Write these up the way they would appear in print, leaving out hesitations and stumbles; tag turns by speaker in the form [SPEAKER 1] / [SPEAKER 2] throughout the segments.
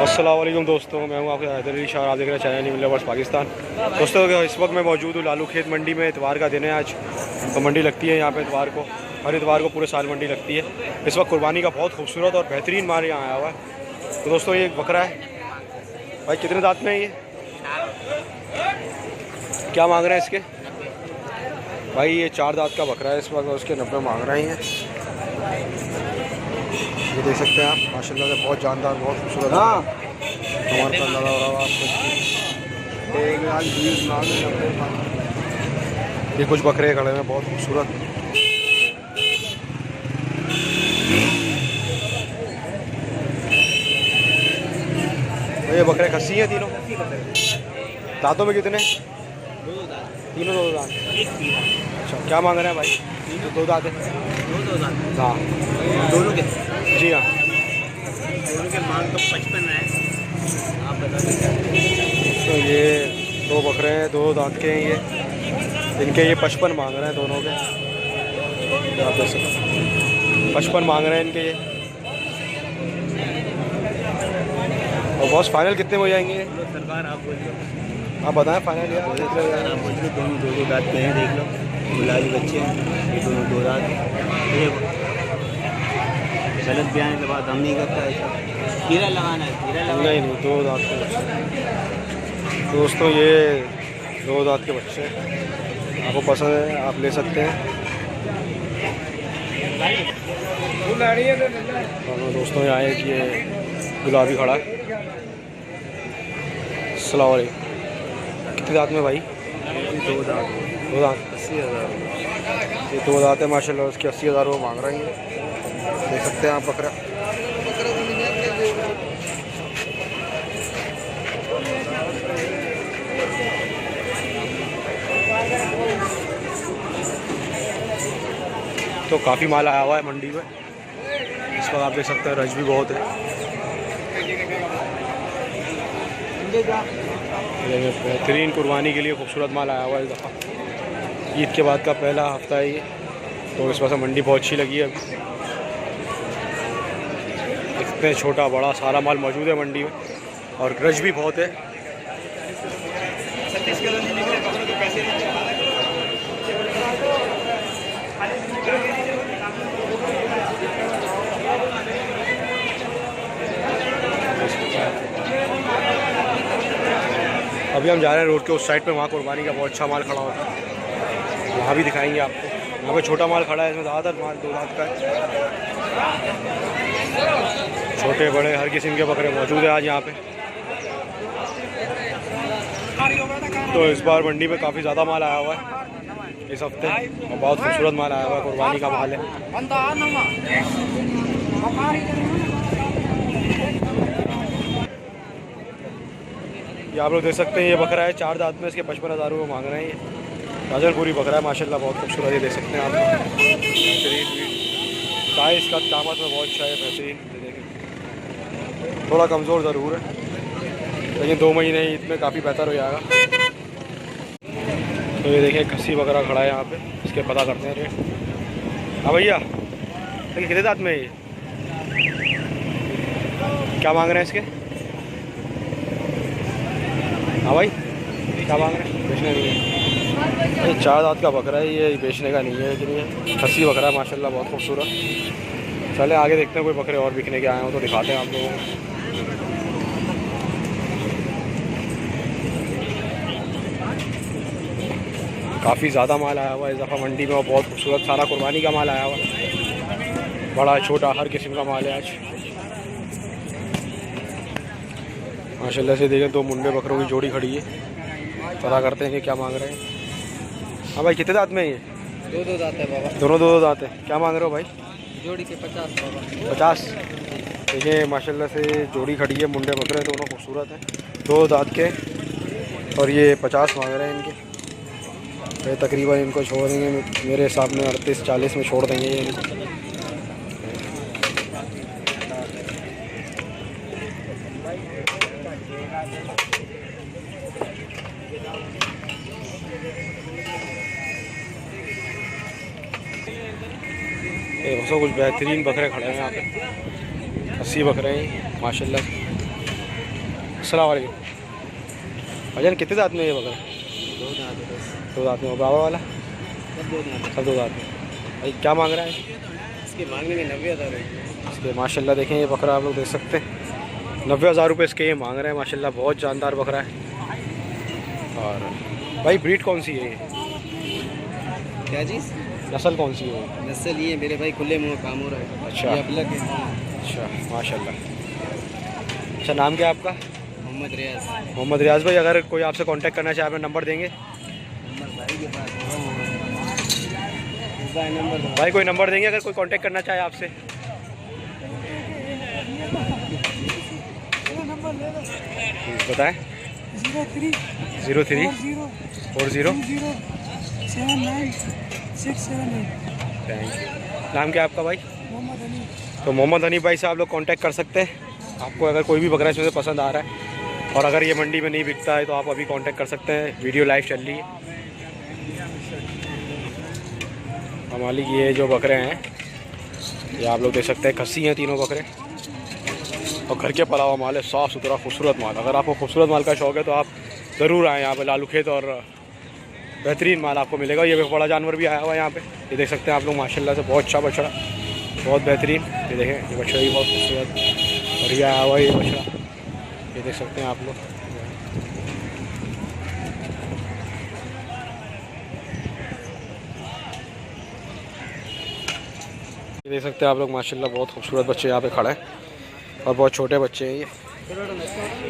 [SPEAKER 1] अस्सलाम वालेकुम दोस्तों, मैं हूं आपके हैदर अली शाह। आप देख रहे हैं चैनल न्यू लवर्स पाकिस्तान। दोस्तों इस वक्त मैं मौजूद हूं लालू खेत मंडी में। इतवार का दिन है आज, तो मंडी लगती है यहाँ पे इतवार को। हर इतवार को पूरे साल मंडी लगती है। इस वक्त कुर्बानी का बहुत खूबसूरत और बेहतरीन माल यहाँ आया हुआ है। तो दोस्तों ये एक बकरा है भाई, कितने दांत में है ये? क्या मांग रहे हैं इसके भाई? ये 4 दांत का बकरा है इस वक्त, उसके 90 मांग रहे हैं। ये देख सकते हैं आप, माशाल्लाह से बहुत जानदार, बहुत खूबसूरत है। हमारे पास लगा हुआ आपको ये कुछ बकरे खड़े हैं बहुत खूबसूरत। तो ये बकरे खस्सी हैं तीनों। दांतों में कितने? तीनों 2 दांत। अच्छा, क्या मांग रहे हैं भाई? 2 दांत है।
[SPEAKER 2] 2 दांत
[SPEAKER 1] हाँ
[SPEAKER 2] दोनों के?
[SPEAKER 1] जी हाँ,
[SPEAKER 2] दोनों के मांग तो 55 है, आप बता दीजिए।
[SPEAKER 1] तो ये 2 बकरे हैं, 2 दांत के हैं ये। इनके ये 55 मांग रहे हैं दोनों के। आप देख सकते 55 मांग रहे हैं इनके ये। और बॉस फाइनल कितने हो जाएंगे?
[SPEAKER 2] सरकार आप बोलिए,
[SPEAKER 1] आप बताएं फाइनल यार।
[SPEAKER 2] आप बोलिए। दोनों 2 दांत के हैं, देख लो। गुलाबी बच्चे हैं ये, दोनों 2 दांत। ये गलत बयान के बाद हम नहीं करता ऐसा। हीरा लगाना है, हीरा लगाना
[SPEAKER 1] नहीं 2 दांत के बच्चे। दोस्तों ये 2 दांत के बच्चे आपको पसंद है आप ले सकते हैं। और दोस्तों यहाँ एक ये गुलाबी खड़ा है। अस्सलाम वालेकुम। कितने दांत में भाई?
[SPEAKER 2] 2 दांत।
[SPEAKER 1] 2 दांत
[SPEAKER 2] 80,000।
[SPEAKER 1] ये 2 दांत है माशाल्लाह, उसके 80,000 वो मांग रहे हैं। देख सकते हैं आप बकरा। तो काफ़ी माल आया हुआ है मंडी में इस वक्त। आप देख सकते हैं रश भी बहुत है। बेहतरीन कुर्बानी के लिए खूबसूरत माल आया हुआ है इस दफ़ा। ईद के बाद का पहला हफ्ता है ये, तो इस वजह से मंडी बहुत अच्छी लगी है। अभी इतने छोटा बड़ा सारा माल मौजूद है मंडी में, और रश भी बहुत है। अभी हम जा रहे हैं रोड के उस साइड पे, वहाँ कुर्बानी का बहुत अच्छा माल खड़ा होता है, वहाँ भी दिखाएंगे आपको। यहाँ पे छोटा माल खड़ा है, इसमें ज़्यादातर माल 2 दांत का है। छोटे बड़े हर किस्म के बकरे मौजूद है आज यहाँ पे। तो इस बार मंडी में काफ़ी ज़्यादा माल आया हुआ है इस हफ्ते, और बहुत खूबसूरत माल आया हुआ है। कुर्बानी का माल है। ये आप लोग देख सकते हैं, ये बकरा है 4 दांत में, इसके 55,000 रुपये मांग रहे हैं। ये राजनपुरी बकरा है माशाल्लाह, बहुत खूबसूरत। ये देख सकते हैं आप बेहतरीन साइज़ का, दामत में बहुत अच्छा है, बेहतरीन। देखें थोड़ा कमज़ोर ज़रूर है, लेकिन 2 महीने ईद में काफ़ी बेहतर हो जाएगा। तो ये देखिए खस्सी बकरा खड़ा है यहाँ पे, इसके पता करते हैं रेट। हाँ भैया, देखिए कितने दांत में है ये? क्या मांग रहे हैं इसके? हाँ भाई, क्या मांग रहे हैं? बेचने के लिए? ये 4 दांत का बकरा है, ये बेचने का नहीं है, लेकिन ये खस्सी बकरा है माशाल्लाह, बहुत खूबसूरत। चले आगे देखते हैं, कोई बकरे और बिकने के आए हो तो दिखाते हैं आप लोगों को। काफ़ी ज़्यादा माल आया हुआ है इस दफ़ा मंडी में, और बहुत खूबसूरत सारा कुर्बानी का माल आया हुआ है। बड़ा छोटा हर किस्म का माल है आज माशाल्लाह से। देखें 2 मुंडे बकरों की जोड़ी खड़ी है, पता करते हैं कि क्या मांग रहे हैं। हाँ भाई, कितने दांत में है ये?
[SPEAKER 2] 2 दांत है बाबा।
[SPEAKER 1] दोनों 2 दांत है। क्या मांग रहे हो भाई?
[SPEAKER 2] जोड़ी के 50 बाबा।
[SPEAKER 1] 50। देखिए माशाल्लाह से जोड़ी खड़ी है, मुंडे बकरे दोनों खूबसूरत हैं, 2 दांत के, और ये 50 मांग रहे हैं इनके। ये तकरीबन इनको छोड़ देंगे मेरे हिसाब में 38-40 में छोड़ देंगे ये इनको। दोस्तों कुछ बेहतरीन बकरे खड़े हैं यहाँ पे, 80 बकरे हैं माशाल्लाह। अस्सलाम वालेकुम। भाईजान कितने दांत में है ये बकरा?
[SPEAKER 2] दो दांत है बस।
[SPEAKER 1] दो दांत में। और बाबा वाला?
[SPEAKER 2] सब दो दांत है।
[SPEAKER 1] सब दो दांत में। भाई क्या मांग रहा है
[SPEAKER 2] इसके मांगने में 90,000 है।
[SPEAKER 1] इसके? माशाल्लाह देखें ये बकरा आप लोग देख सकते हैं, 90,000 रुपये इसके ये मांग रहे हैं। माशाल्लाह बहुत जानदार बकरा है। और भाई ब्रीड कौन सी है ये?
[SPEAKER 2] क्या चीज़?
[SPEAKER 1] नस्ल कौन सी है?
[SPEAKER 2] नस्ल ये मेरे भाई खुले मुँह काम हो रहा है।
[SPEAKER 1] अच्छा।
[SPEAKER 2] ये अपलक है।
[SPEAKER 1] अच्छा माशाल्लाह। अच्छा नाम क्या है आपका?
[SPEAKER 2] मोहम्मद रियाज।
[SPEAKER 1] मोहम्मद रियाज भाई, अगर कोई आपसे कांटेक्ट करना चाहे अपना नंबर देंगे?
[SPEAKER 2] नंबर भाई के पास है। नंबर दो।
[SPEAKER 1] भाई कोई नंबर देंगे अगर कोई कांटेक्ट करना चाहे आपसे? बताएं। 03 40
[SPEAKER 3] 79
[SPEAKER 1] थैंक यू। नाम क्या है आपका भाई?
[SPEAKER 3] मोहम्मद अली।
[SPEAKER 1] तो मोहम्मद हनी भाई से आप लोग कांटेक्ट कर सकते हैं। आपको अगर कोई भी बकरा इसमें से पसंद आ रहा है और अगर ये मंडी में नहीं बिकता है तो आप अभी कांटेक्ट कर सकते हैं। वीडियो लाइव चल रही है। हमारी ये जो बकरे हैं ये आप लोग देख सकते हैं, खस्सी हैं तीनों बकरे और घर के पला हुआ माल है, साफ़ सुथरा खूबसूरत माल। अगर आपको खूबसूरत माल का शौक़ है तो आप ज़रूर आएँ यहाँ पे लालू खेत, और बेहतरीन माल आपको मिलेगा। ये बड़ा जानवर भी आया हुआ है यहाँ पे, ये देख सकते हैं आप लोग। माशाल्लाह से बहुत अच्छा बछड़ा, बहुत बेहतरीन। ये देखें ये बछड़ा भी बहुत खूबसूरत और ये आया हुआ है ये बछड़ा, ये देख सकते हैं आप लोग। ये देख सकते हैं आप लोग माशाल्लाह, बहुत खूबसूरत बच्चे यहाँ पे खड़े हैं और बहुत छोटे बच्चे हैं ये।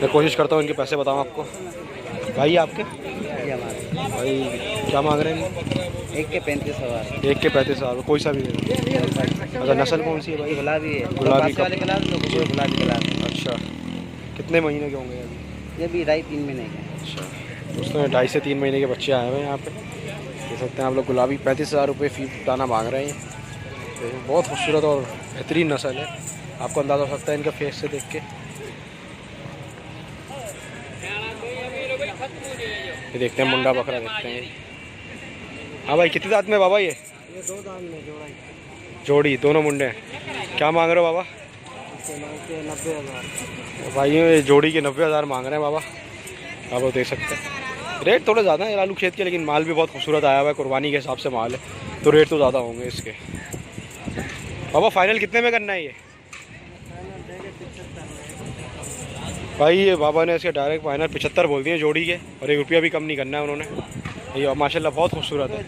[SPEAKER 1] मैं कोशिश करता हूँ इनके पैसे बताऊँ आपको। भाई आपके भाई क्या मांग रहे हैं?
[SPEAKER 2] एक के 35,000।
[SPEAKER 1] एक के 35,000। कोई सा भी दे दो। अच्छा नस्ल कौन सी है भाई?
[SPEAKER 2] गुलाबी है।
[SPEAKER 1] गुलाबी
[SPEAKER 2] वाले कलर गुलाबी कलर।
[SPEAKER 1] अच्छा कितने महीने के होंगे अभी?
[SPEAKER 2] ये भी 2.5-3 महीने के।
[SPEAKER 1] अच्छा दोस्तों 2.5 से 3 महीने के बच्चे आए हुए हैं यहाँ पे, देख सकते हैं आप लोग। गुलाबी 35,000 रुपये फी दाना मांग रहे हैं। तो बहुत खूबसूरत और बेहतरीन नस्ल है, आपको अंदाज़ा हो सकता है इनका फेस से देख के। ये देखते हैं मुंडा बकरा देखते हैं। हाँ भाई कितने दांत में बाबा ये?
[SPEAKER 2] ये 2 दांत में
[SPEAKER 1] जोड़ी दोनों मुंडे हैं। क्या मांग रहे हो बाबा?
[SPEAKER 2] इसके मांगते हैं 90,000।
[SPEAKER 1] भाई ये जोड़ी के 90,000 मांग रहे हैं बाबा, आप लोग देख सकते हैं। रेट थोड़े ज़्यादा है लालू खेत के, लेकिन माल भी बहुत खूबसूरत आया हुआ है, कुर्बानी के हिसाब से माल है, तो रेट तो ज़्यादा होंगे इसके। बाबा फाइनल कितने में करना है ये? भाई ये बाबा ने इसके डायरेक्ट फाइनल 75 बोल दिए जोड़ी के, और 1 रुपया भी कम नहीं करना है उन्होंने। ये माशाल्लाह बहुत खूबसूरत है।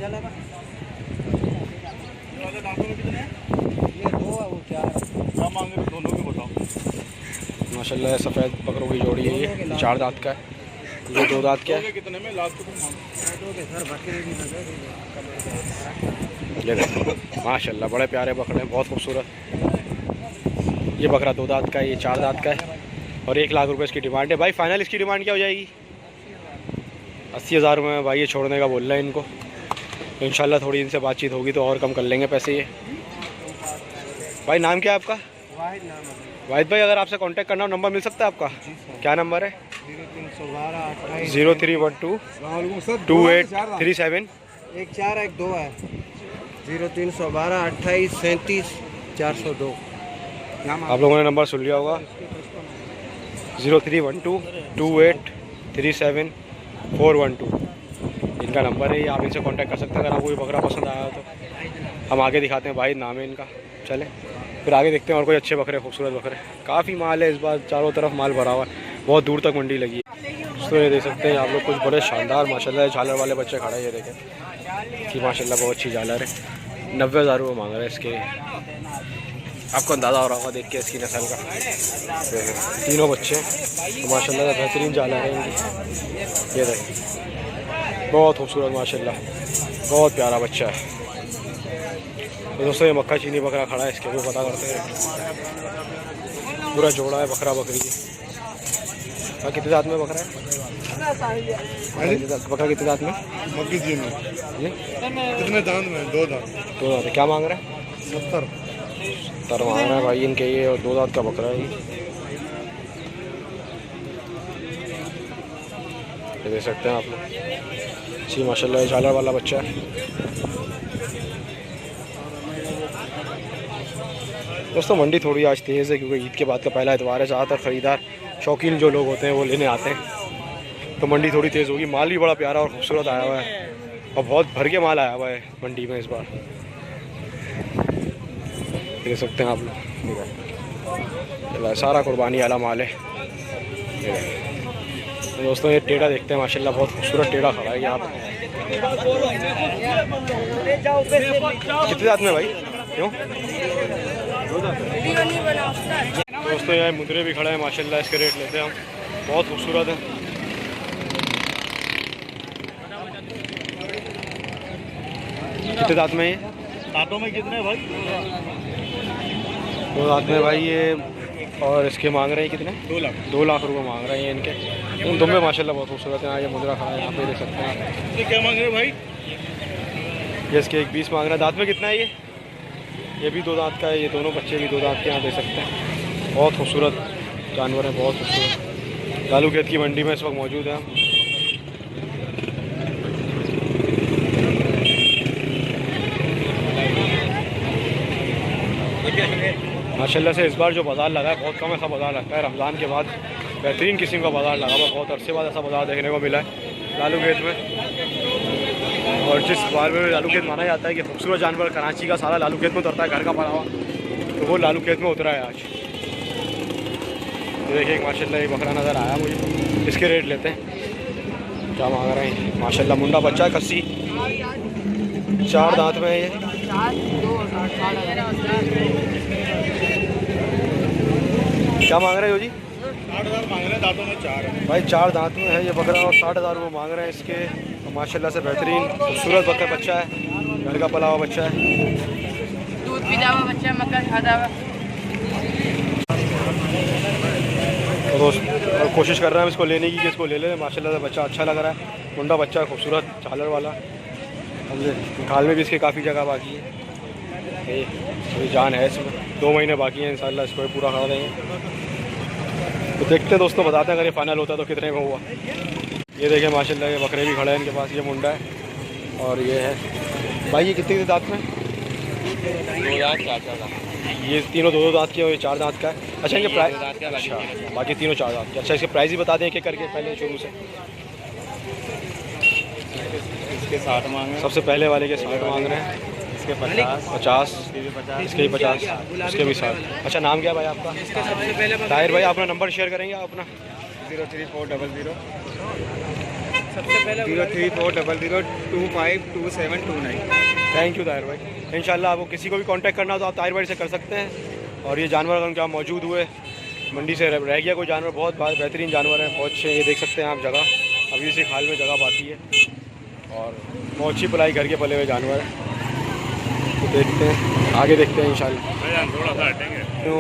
[SPEAKER 1] माशाल्लाह सफ़ेद बकरों की जोड़ी है ये, 4 दांत का है। ये 2 दांत क्या है? ये देखो माशाल्लाह बड़े प्यारे बकरे हैं, बहुत खूबसूरत। ये बकरा 2 दांत का है, ये 4 दांत का है और 1 लाख रुपए इसकी डिमांड है। भाई फाइनल इसकी डिमांड क्या हो जाएगी? 80,000 में भाई ये छोड़ने का बोल रहे हैं इनको। तो इंशाल्लाह थोड़ी इनसे बातचीत होगी तो और कम कर लेंगे पैसे ये। भाई नाम क्या है आपका? वाहिद भाई, अगर आपसे कांटेक्ट करना हो नंबर मिल सकता है आपका? क्या नंबर है? 0312 2837
[SPEAKER 2] 1412 है। 0312 28 37 402।
[SPEAKER 1] आप लोगों ने नंबर सुन लिया होगा, 0312 28 37 412 इनका नंबर है। ये आप इनसे कांटेक्ट कर सकते हैं अगर आपको कोई बकरा पसंद आया हो तो। हम आगे दिखाते हैं, भाई नाम है इनका। चले फिर आगे देखते हैं और कोई अच्छे बकरे, खूबसूरत बकरे। काफ़ी माल है इस बार, चारों तरफ माल भरा हुआ है, बहुत दूर तक मंडी लगी है। तो ये देख सकते हैं आप लोग कुछ बड़े शानदार माशाल्लाह झालर वाले बच्चे खड़े हैं। ये देखें कि माशाल्लाह बहुत अच्छी झालर है। 90,000 रुपये मांग रहे हैं इसके। आपको अंदाज़ा हो रहा होगा देख के इसकी नस्ल का। तीनों बच्चे तो माशाल्लाह बेहतरीन झालर है इनकी। ये देखें बहुत खूबसूरत माशाल्लाह, बहुत प्यारा बच्चा है। तो दोस्तों ये मक्का चीनी बकरा खड़ा है, इसके भी पता करते हैं। पूरा जोड़ा है बकरा बकरी की। कितने दांत में बकरा है? बकरा कितने दांत में?
[SPEAKER 3] मक्की जी में
[SPEAKER 1] जी
[SPEAKER 3] कितने दांत में? 2 दांत।
[SPEAKER 1] 2 दांत। क्या मांग रहे हैं?
[SPEAKER 3] 70
[SPEAKER 1] मांग रहे हैं भाई इनके ये, और 2 दांत का बकरा है ये देख सकते हैं आप लोग। जी माशाल्लाह झालर वाला बच्चा है। दोस्तों मंडी थोड़ी आज तेज़ है क्योंकि ईद के बाद का पहला एतवार है, ज़्यादातर ख़रीदार शौकीन जो लोग होते हैं वो लेने आते हैं। तो मंडी थोड़ी तेज़ होगी। माल भी बड़ा प्यारा और खूबसूरत आया हुआ है और बहुत भर के माल आया हुआ है मंडी में इस बार, देख सकते हैं आप लोग। सारा कुर्बानी वाला माल है। तो दोस्तों ये टेढ़ा देखते हैं, माशाल्लाह बहुत खूबसूरत टेढ़ा खड़ा है यहाँ पे। कितने दांत में भाई, क्यों? दोस्तों यहाँ मुद्रे भी खड़े हैं माशाल्लाह, इसके रेट लेते हैं हम, बहुत खूबसूरत है। कितने दांत में ये?
[SPEAKER 2] दांतों में कितने भाई?
[SPEAKER 1] 2 दांत में भाई ये। और इसके मांग रहे हैं कितने?
[SPEAKER 2] 2 लाख
[SPEAKER 1] रुपये मांग रहे हैं इनके। इन दुम्बे माशाल्लाह बहुत खूबसूरत है। ये मुद्रा खड़ा है यहाँ पे, देख सकते हैं आप।
[SPEAKER 2] ये क्या मांग रहे हैं भाई?
[SPEAKER 1] ये इसके 1.20 मांग रहा है। दांत में कितना है ये? ये भी 2 दांत का है। ये दोनों बच्चे भी 2 दांत के यहाँ देख सकते हैं। बहुत खूबसूरत जानवर है, बहुत खूबसूरत। लालू खेत की मंडी में इस वक्त मौजूद है हम। माशाल्लाह से इस बार जो बाज़ार लगा है बहुत कम ऐसा बाज़ार लगता है। रमज़ान के बाद बेहतरीन किस्म का बाज़ार लगा हुआ, बहुत अरसे बाद ऐसा बाज़ार देखने को मिला है लालू खेत में। और जिस बार में लालू खेत माना जाता है कि खूबसूरत जानवर कराची का सारा लालू खेत में उतरता है, घर का पड़ा हुआ, तो वो लालू खेत में उतरा है आज। तो देखिए माशाल्लाह ये बकरा नज़र आया मुझे, इसके रेट लेते हैं। क्या मांग रहे हैं? माशाल्लाह मुंडा बच्चा है, कस्सी, 4 दांत में है ये। क्या मांग रहे हो जी?
[SPEAKER 2] 60,000 मांग रहे हैं, दांतों में 4 है
[SPEAKER 1] भाई। 4 दांत में है ये बकरा और 60,000 रुपये मांग रहे हैं इसके। तो माशाल्लाह से बेहतरीन खूबसूरत बकरा बच्चा है, घर का पला हुआ बच्चा है।
[SPEAKER 4] दूध पीता हुआ बच्चा, मक्का खाता हुआ।
[SPEAKER 1] तो दोस्त कोशिश कर रहे हैं इसको लेने की कि इसको ले लें। माशाल्लाह से बच्चा अच्छा लग रहा है, मुंडा बच्चा है, खूबसूरत झालर वाला। समझे, खाल में भी इसके काफ़ी जगह बाकी है। ये अभी जान है इसमें, 2 महीने बाकी हैं इंशाल्लाह, इसको पूरा करा देंगे। तो देखते हैं दोस्तों, बताते हैं अगर ये फाइनल होता है तो कितने में हुआ। ये देखें माशाल्लाह ये बकरे भी खड़े हैं इनके पास। ये मुंडा है और ये है भाई। ये कितने दांत में?
[SPEAKER 2] 2 दांत, 4 दांत।
[SPEAKER 1] ये तीनों 2 दांत के और ये 4 दांत का है। अच्छा इनके प्राइस? अच्छा, बाकी तीनों 4 दांत के। अच्छा इसके प्राइस ही बता दें एक एक करके पहले शुरू से।
[SPEAKER 2] इसके 60 मांग रहे हैं,
[SPEAKER 1] सबसे पहले वाले के 60 मांग रहे हैं,
[SPEAKER 2] इसके 50,
[SPEAKER 1] 50, इसके भी 50, इसके भी 60। अच्छा नाम क्या है भाई आपका? ताहिर भाई। अपना नंबर शेयर करेंगे आप अपना?
[SPEAKER 2] 03400
[SPEAKER 4] सबसे पहले
[SPEAKER 2] 03400252729।
[SPEAKER 1] थैंक यू ताहिर भाई। इंशाल्लाह आपको किसी को भी कांटेक्ट करना हो तो आप ताहिर भाई से कर सकते हैं। और ये जानवर अगर क्या मौजूद हुए, मंडी से रह गया कोई जानवर, बहुत बेहतरीन जानवर है, बहुत अच्छे। ये देख सकते हैं आप जगह, अभी इसी खाल में जगह बाकी है और बहुत अच्छी पलाई घर के पले हुए जानवर है। तो देखते हैं आगे, देखते हैं इंशाल्लाह।
[SPEAKER 2] थोड़ा सा हटेंगे।
[SPEAKER 1] तो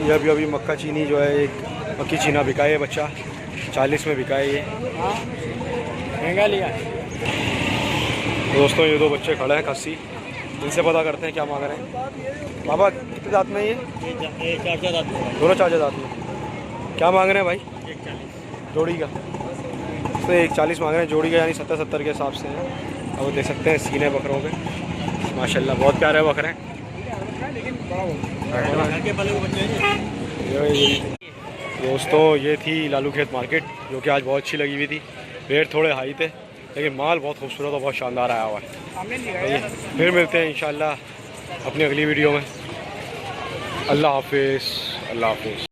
[SPEAKER 1] ये अभी मक्का चीनी जो है, एक मक्की चीना बिका है बच्चा, 40 में बिका है ये,
[SPEAKER 2] महंगा लिया।
[SPEAKER 1] दोस्तों ये 2 बच्चे खड़े हैं खस्सी, इनसे पता करते हैं क्या मांग रहे हैं। बाबा कितने दांत में ये?
[SPEAKER 2] 4 दांत में।
[SPEAKER 1] दोनों 4 दांत में। क्या मांग रहे हैं भाई?
[SPEAKER 2] 140
[SPEAKER 1] जोड़ी का। तो 140 मांग रहे हैं जोड़ी का, यानी 70-70 के हिसाब से है। अब देख सकते हैं सीने बकरों के, माशाल्लाह बहुत प्यारे बकरे हैं। दोस्तों ये थी लालू खेत मार्केट, जो कि आज बहुत अच्छी लगी हुई थी। रेट थोड़े हाई थे लेकिन माल बहुत खूबसूरत और बहुत शानदार आया हुआ है। फिर मिलते हैं इंशाल्लाह अपनी अगली वीडियो में। अल्लाह हाफिज़, अल्लाह हाफिज़।